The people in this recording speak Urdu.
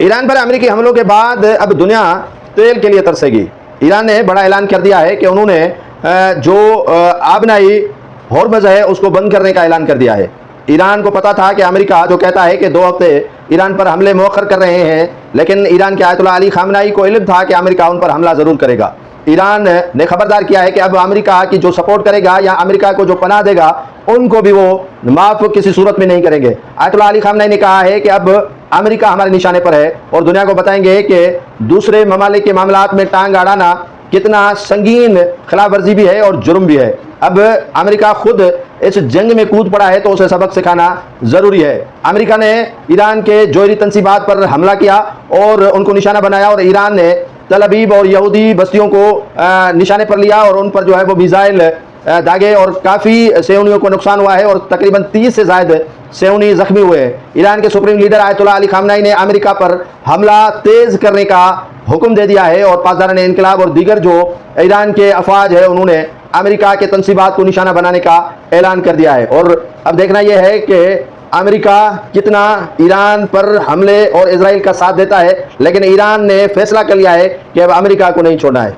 ایران پر امریکی حملوں کے بعد اب دنیا تیل کے لیے ترسے گی۔ ایران نے بڑا اعلان کر دیا ہے کہ انہوں نے جو آبنائی ہورمز ہے اس کو بند کرنے کا اعلان کر دیا ہے۔ ایران کو پتا تھا کہ امریکہ جو کہتا ہے کہ 2 ہفتے ایران پر حملے مؤخر کر رہے ہیں، لیکن ایران کے آیت اللہ علی خامنائی کو علم تھا کہ امریکہ ان پر حملہ ضرور کرے گا۔ ایران نے خبردار کیا ہے کہ اب امریکہ کی جو سپورٹ کرے گا یا امریکہ کو جو پناہ دے گا ان کو بھی وہ معاف کسی صورت میں نہیں کریں گے۔ آیت اللہ علی خامنائی نے کہا ہے کہ اب امریکہ ہمارے نشانے پر ہے اور دنیا کو بتائیں گے کہ دوسرے ممالک کے معاملات میں ٹانگ اڑانا کتنا سنگین خلاف ورزی بھی ہے اور جرم بھی ہے۔ اب امریکہ خود اس جنگ میں کود پڑا ہے تو اسے سبق سکھانا ضروری ہے۔ امریکہ نے ایران کے جوہری تنصیبات پر حملہ کیا اور ان کو نشانہ بنایا، اور ایران نے تل ابیب اور یہودی بستیوں کو نشانے پر لیا اور ان پر جو ہے وہ میزائل داغے، اور کافی صہیونیوں کو نقصان ہوا ہے اور تقریباً 30 سے زائد صہیونی زخمی ہوئے ہیں۔ ایران کے سپریم لیڈر آیت اللہ علی خامنائی نے امریکہ پر حملہ تیز کرنے کا حکم دے دیا ہے، اور پاسداران انقلاب اور دیگر جو ایران کے افواج ہیں انہوں نے امریکہ کے تنصیبات کو نشانہ بنانے کا اعلان کر دیا ہے۔ اور اب دیکھنا یہ ہے کہ امریکہ کتنا ایران پر حملے اور اسرائیل کا ساتھ دیتا ہے، لیکن ایران نے فیصلہ کر لیا ہے کہ اب امریکہ کو نہیں چھوڑنا ہے۔